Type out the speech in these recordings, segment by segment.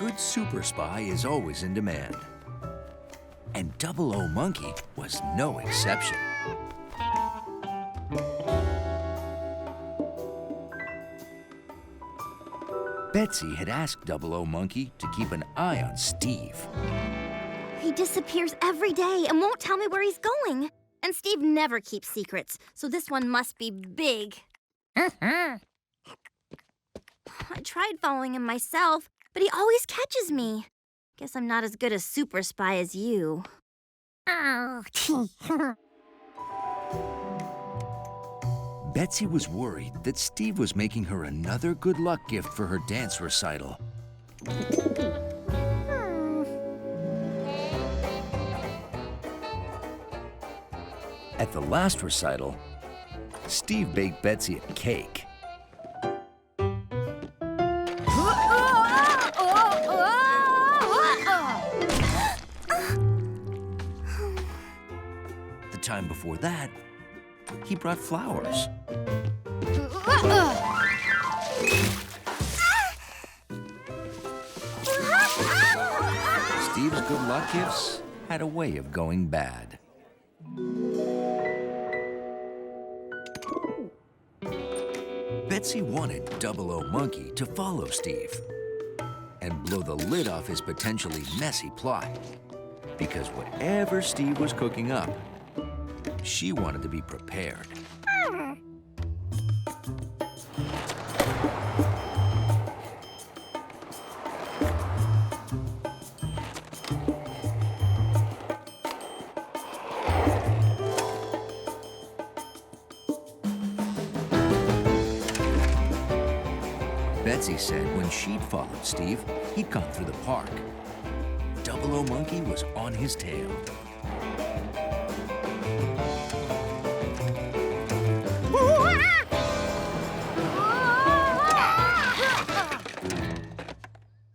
good super spy is always in demand. And Double O Monkey was no exception. Betsy had asked Double O Monkey to keep an eye on Steve. He disappears every day and won't tell me where he's going. And Steve never keeps secrets, so this one must be big. I tried following him myself, but he always catches me. Guess I'm not as good a super spy as you. Betsy was worried that Steve was making her another good luck gift for her dance recital. At the last recital, Steve baked Betsy a cake. The time before that, he brought flowers. Steve's good luck gifts had a way of going bad. Betsy wanted Double O Monkey to follow Steve and blow the lid off his potentially messy plot. Because whatever Steve was cooking up, she wanted to be prepared. Betsy said when she'd followed Steve, he'd gone through the park. Double O Monkey was on his tail.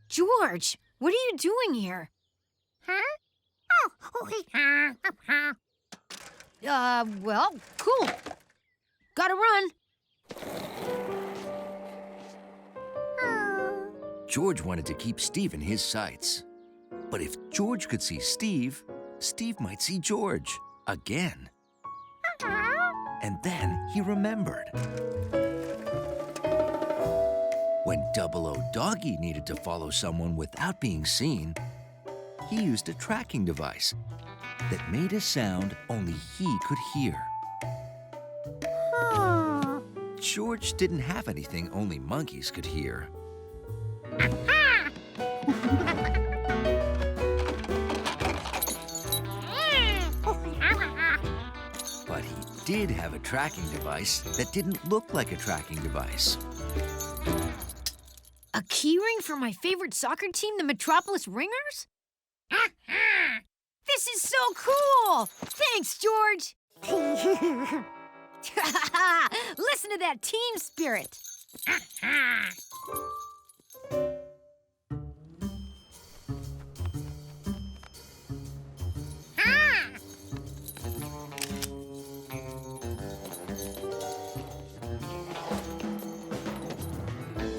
George, what are you doing here? Well, cool. Gotta run. George wanted to keep Steve in his sights. But if George could see Steve, Steve might see George again. And then he remembered. When Double O Doggy needed to follow someone without being seen, he used a tracking device that made a sound only he could hear. George didn't have anything only monkeys could hear. But he did have a tracking device that didn't look like a tracking device. A keyring for my favorite soccer team, the Metropolis Ringers? This is so cool! Thanks, George! Listen to that team spirit!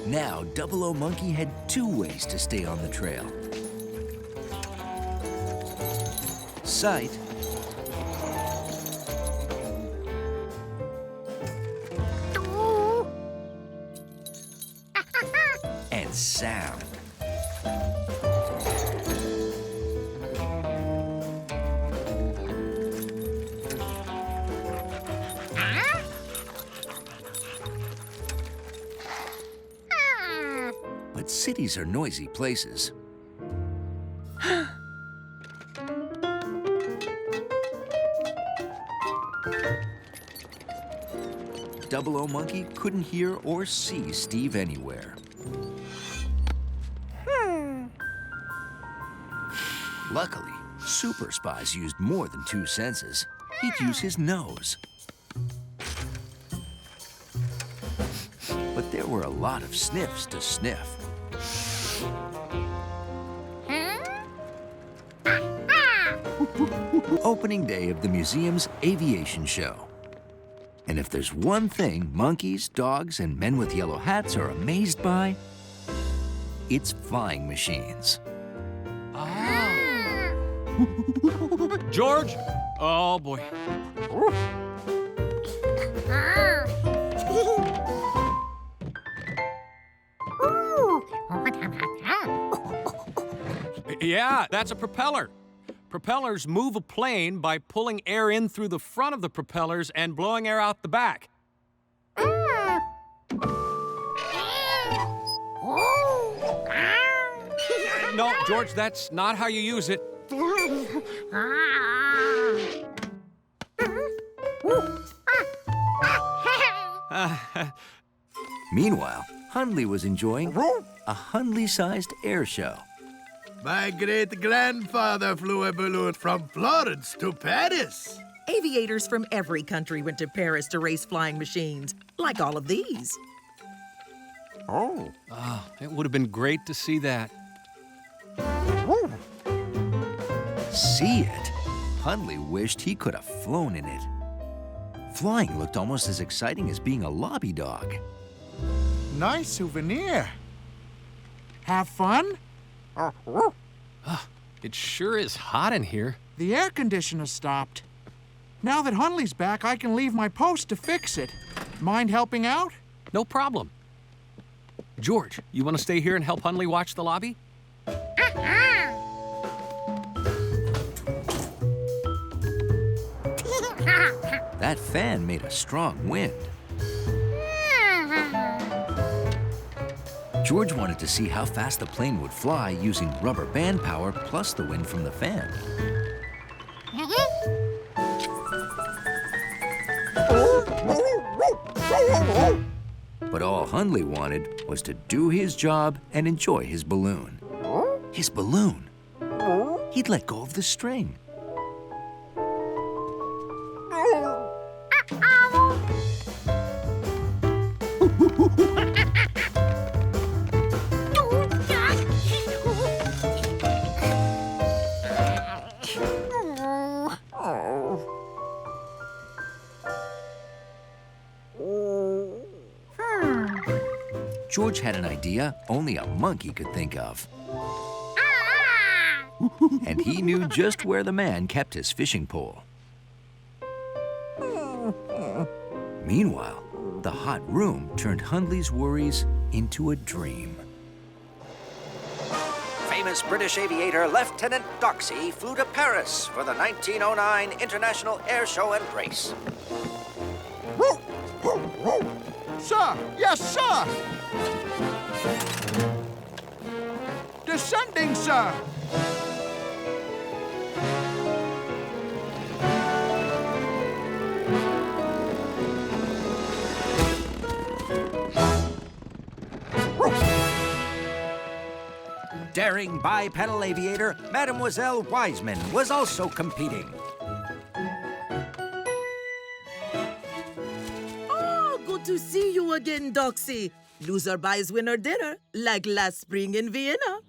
Now, Double O Monkey had two ways to stay on the trail. Sight and sound. But cities are noisy places. Double O Monkey couldn't hear or see Steve anywhere. Luckily, super spies used more than two senses. He'd use his nose. But there were a lot of sniffs to sniff. Opening day of the museum's aviation show. And if there's one thing monkeys, dogs, and men with yellow hats are amazed by, its flying machines. George? Oh, boy. Yeah, that's a propeller. Propellers move a plane by pulling air in through the front of the propellers and blowing air out the back. No, George, that's not how you use it. Meanwhile, Hundley was enjoying a Hundley-sized air show. My great-grandfather flew a balloon from Florence to Paris. Aviators from every country went to Paris to race flying machines, like all of these. Oh, it would have been great to see that. See it? Hundley wished he could have flown in it. Flying looked almost as exciting as being a lobby dog. Nice souvenir. Have fun? It sure is hot in here. The air conditioner stopped. Now that Hundley's back, I can leave my post to fix it. Mind helping out? No problem. George, you want to stay here and help Hundley watch the lobby? That fan made a strong wind. George wanted to see how fast the plane would fly using rubber band power plus the wind from the fan. But all Hundley wanted was to do his job and enjoy his balloon. His balloon. He'd let go of the string. George had an idea only a monkey could think of. And he knew just where the man kept his fishing pole. Meanwhile, the hot room turned Hundley's worries into a dream. Famous British aviator Lieutenant Doxy flew to Paris for the 1909 International Air Show and Race. Sir! Yes, sir! Descending, sir! Daring bipedal aviator Mademoiselle Wiseman was also competing. Oh, good to see you again, Doxy. Loser buys winner dinner, like last spring in Vienna.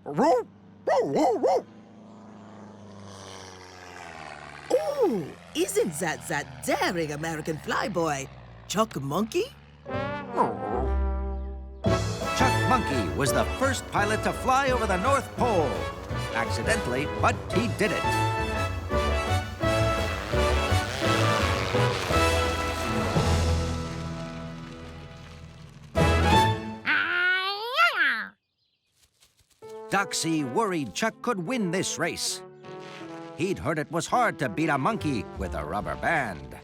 Oh, isn't that daring American flyboy, Chuck Monkey? Chuck Monkey was the first pilot to fly over the North Pole. Accidentally, but he did it. Doxy worried Chuck could win this race. He'd heard it was hard to beat a monkey with a rubber band.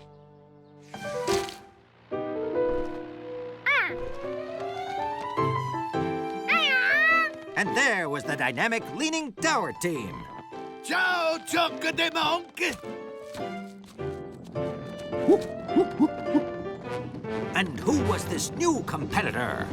And there was the dynamic Leaning Tower team. Ciao, Chuck de Monkey. And who was this new competitor?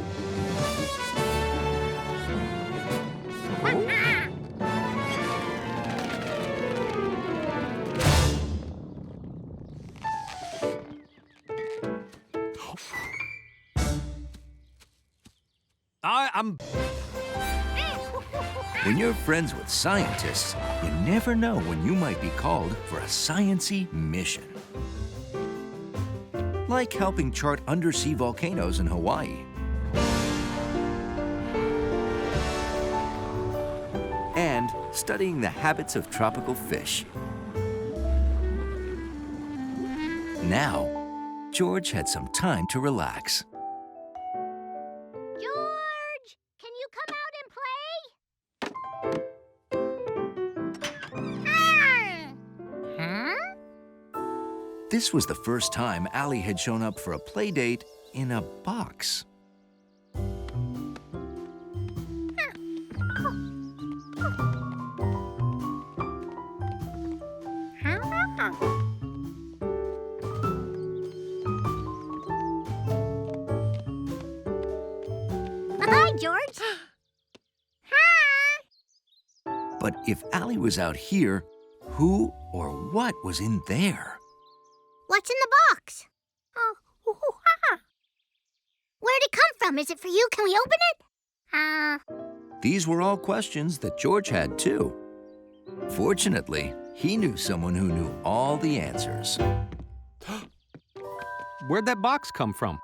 When you're friends with scientists, you never know when you might be called for a science-y mission. Like helping chart undersea volcanoes in Hawaii. studying the habits of tropical fish. Now, George had some time to relax. George, can you come out and play? Huh? This was the first time Allie had shown up for a play date in a box. Bye-bye, George. Hi. But if Allie was out here, who or what was in there? What's in the box? Oh, where'd it come from? Is it for you? Can we open it? These were all questions that George had too. Fortunately, he knew someone who knew all the answers. Where'd that box come from?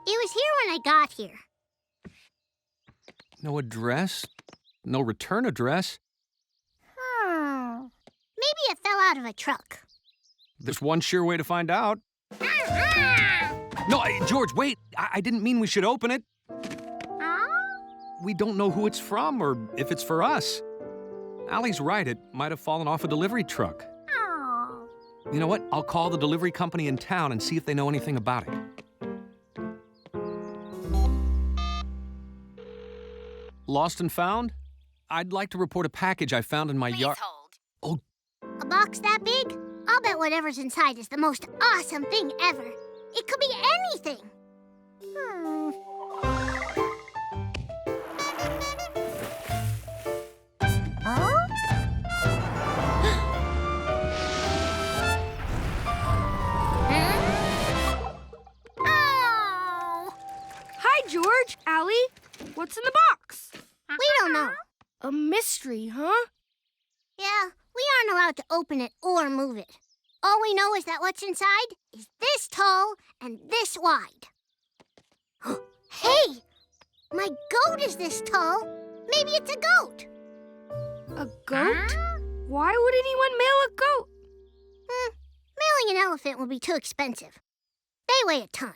It was here when I got here. No address? No return address? Maybe it fell out of a truck. There's one sure way to find out. No, George, wait. I didn't mean we should open it. We don't know who it's from or if it's for us. Allie's right. It might have fallen off a delivery truck. You know what? I'll call the delivery company in town and see if they know anything about it. Lost and found? I'd like to report a package I found in my yard. Hold. A box that big? I'll bet whatever's inside is the most awesome thing ever. It could be anything. Hi, George, Allie. What's in the box? We don't know. A mystery, huh? Yeah, we aren't allowed to open it or move it. All we know is that what's inside is this tall and this wide. Hey! My goat is this tall. Maybe it's a goat. A goat? Why would anyone mail a goat? Mailing an elephant will be too expensive. They weigh a ton.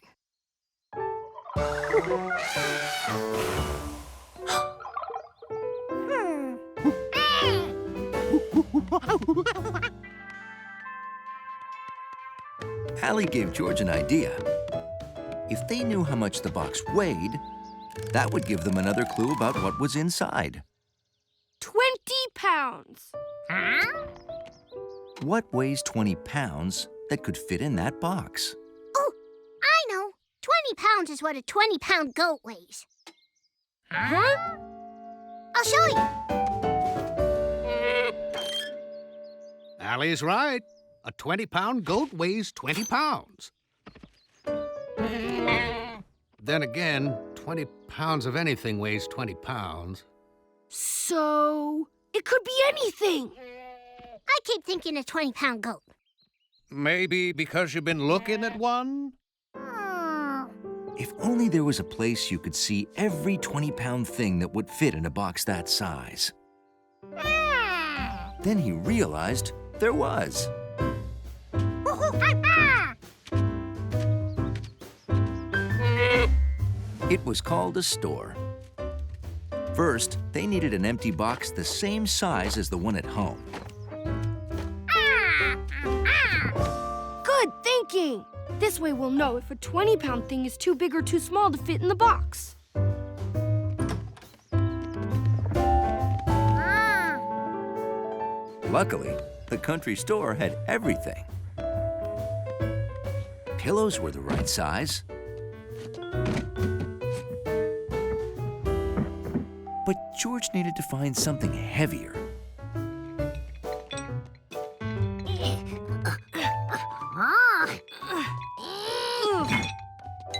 Allie gave George an idea. If they knew how much the box weighed, that would give them another clue about what was inside. 20 pounds. What weighs 20 pounds that could fit in that box? Oh, I know. 20 pounds is what a 20-pound goat weighs. Huh? I'll show you. Allie's right. A 20-pound goat weighs 20 pounds. Then again, 20 pounds of anything weighs 20 pounds. So, it could be anything. I keep thinking a 20-pound goat. Maybe because you've been looking at one? If only there was a place you could see every 20-pound thing that would fit in a box that size. Then he realized there was. It was called a store. First, they needed an empty box the same size as the one at home. Good thinking. This way we'll know if a 20-pound thing is too big or too small to fit in the box. Luckily, the country store had everything. Pillows were the right size. But George needed to find something heavier.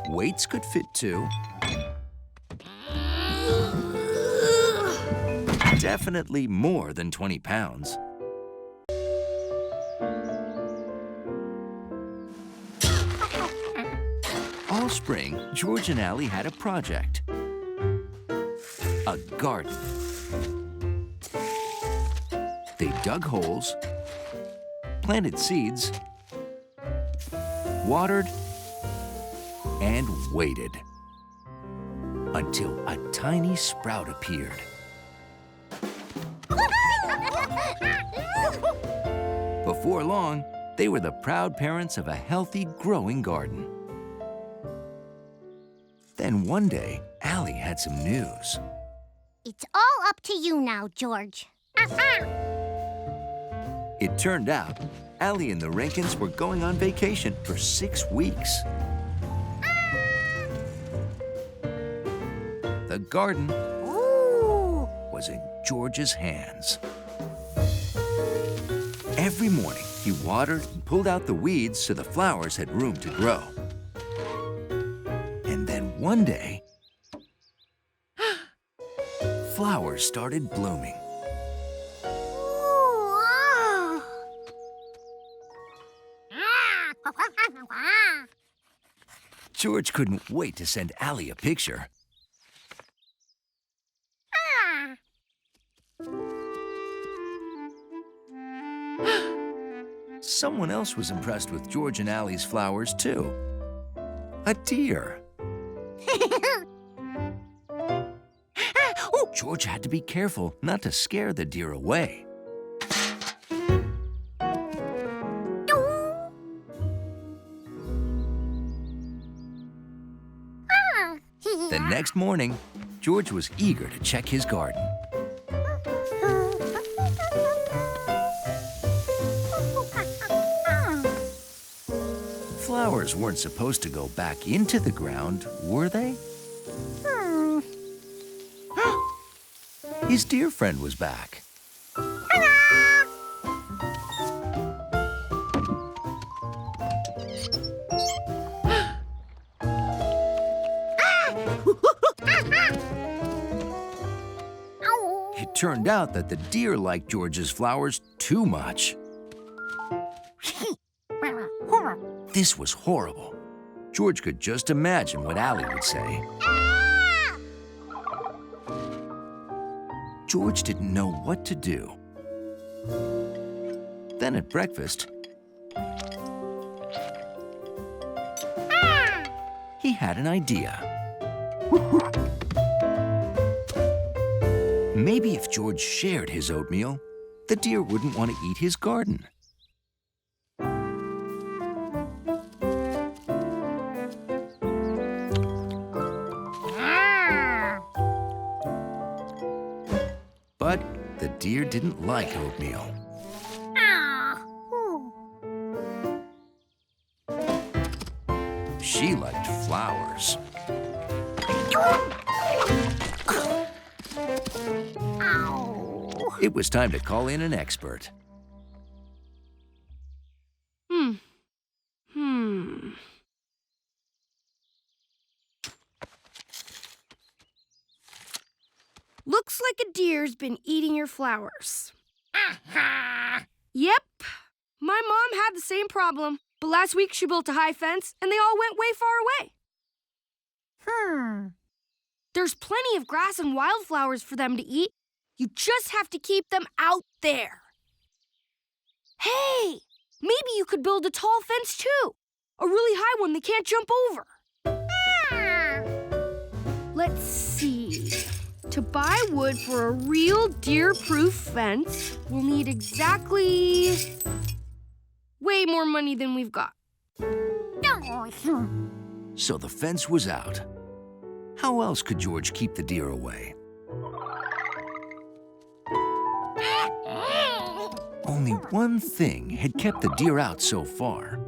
Weights could fit too. Definitely more than 20 pounds. All spring, George and Allie had a project. A garden. They dug holes, planted seeds, watered, and waited until a tiny sprout appeared. Before long, they were the proud parents of a healthy, growing garden. Then one day, Allie had some news. It's all up to you now, George. It turned out, Allie and the Rankins were going on vacation for 6 weeks. The garden was in George's hands. Every morning, he watered and pulled out the weeds so the flowers had room to grow. And then one day, flowers started blooming. George couldn't wait to send Allie a picture. Someone else was impressed with George and Allie's flowers, too. A deer. George had to be careful not to scare the deer away. The next morning, George was eager to check his garden. Flowers weren't supposed to go back into the ground, were they? His deer friend was back. It turned out that the deer liked George's flowers too much. This was horrible. George could just imagine what Allie would say. George didn't know what to do. Then at breakfast, he had an idea. Maybe if George shared his oatmeal, the deer wouldn't want to eat his garden. But the deer didn't like oatmeal. She liked flowers. It was time to call in an expert. Looks like a deer's been eating your flowers. Yep. My mom had the same problem, but last week she built a high fence and they all went way far away. There's plenty of grass and wildflowers for them to eat. You just have to keep them out there. Hey, maybe you could build a tall fence too. A really high one they can't jump over. Let's see. To buy wood for a real deer-proof fence, we'll need exactly way more money than we've got. So the fence was out. How else could George keep the deer away? Only one thing had kept the deer out so far.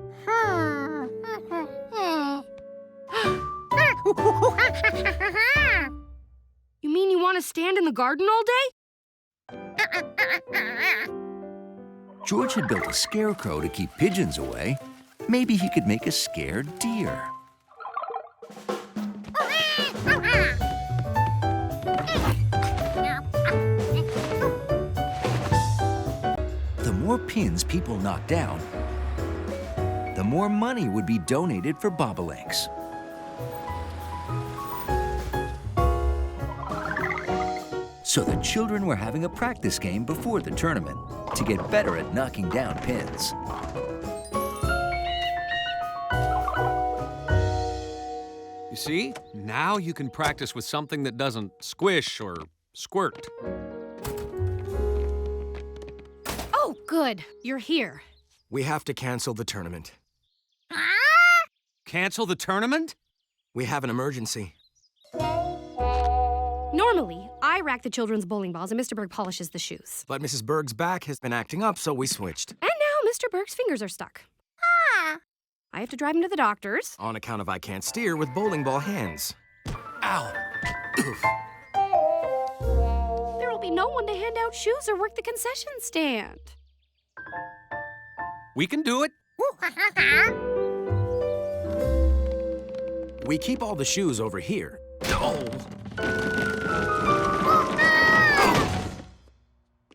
You mean you want to stand in the garden all day? George had built a scarecrow to keep pigeons away. Maybe he could make a scared deer. The more pins people knocked down, the more money would be donated for bobolinks. So the children were having a practice game before the tournament to get better at knocking down pins. You see? Now you can practice with something that doesn't squish or squirt. Oh, good. You're here. We have to cancel the tournament. Cancel the tournament? We have an emergency. Normally, I rack the children's bowling balls and Mr. Berg polishes the shoes. But Mrs. Berg's back has been acting up, so we switched. And now Mr. Berg's fingers are stuck. I have to drive him to the doctor's. On account of I can't steer with bowling ball hands. Ow! Oof. There will be no one to hand out shoes or work the concession stand. We can do it. We keep all the shoes over here. Oh!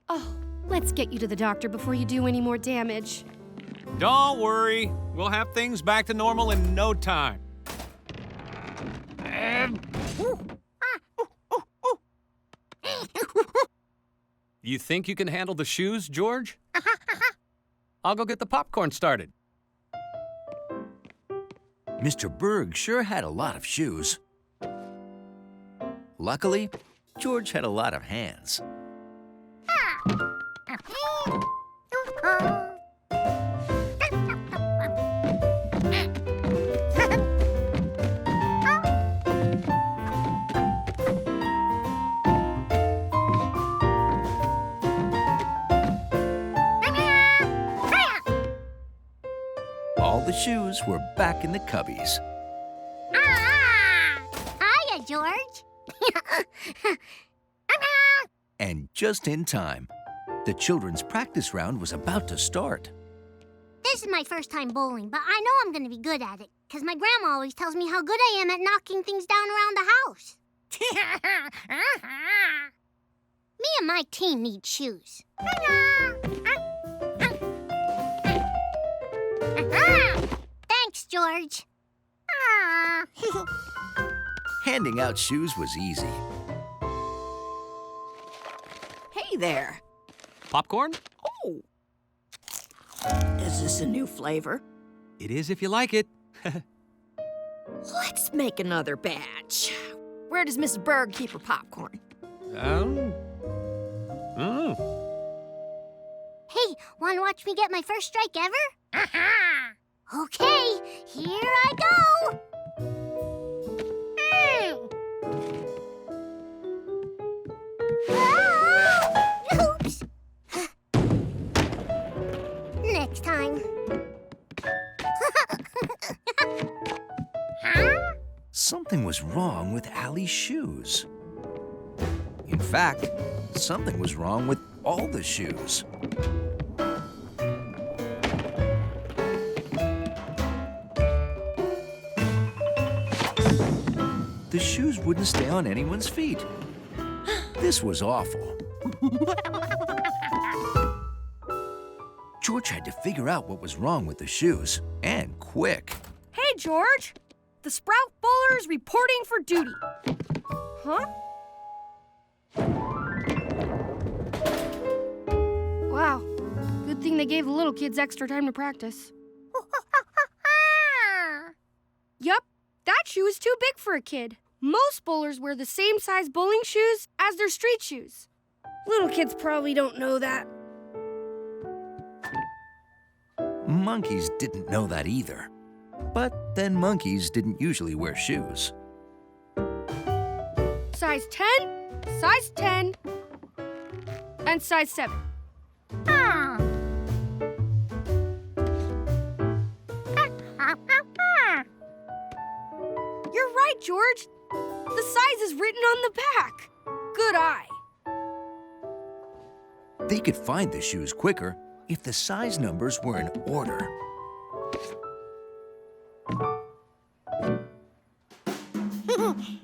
Oh, let's get you to the doctor before you do any more damage. Don't worry. We'll have things back to normal in no time. You think you can handle the shoes, George? I'll go get the popcorn started. Mr. Berg sure had a lot of shoes. Luckily, George had a lot of hands. All the shoes were back in the cubbies. Hiya, George. And just in time, the children's practice round was about to start. This is my first time bowling, but I know I'm going to be good at it, because my grandma always tells me how good I am at knocking things down around the house. Me and my team need shoes. Thanks, George. Handing out shoes was easy. Hey there. Popcorn? Oh. Is this a new flavor? It is if you like it. Let's make another batch. Where does Mrs. Berg keep her popcorn? Oh. Hey, want to watch me get my first strike ever? Okay, here I go. Oops. Next time. Something was wrong with Allie's shoes. In fact, something was wrong with all the shoes. The shoes wouldn't stay on anyone's feet. This was awful. George had to figure out what was wrong with the shoes, and quick. Hey, George. The Sprout Bowler is reporting for duty. Huh? Wow. Good thing they gave the little kids extra time to practice. Yup, that shoe is too big for a kid. Most bowlers wear the same size bowling shoes as their street shoes. Little kids probably don't know that. Monkeys didn't know that either. But then monkeys didn't usually wear shoes. Size 10, size 10, and size 7. You're right, George. The size is written on the back. Good eye. They could find the shoes quicker if the size numbers were in order.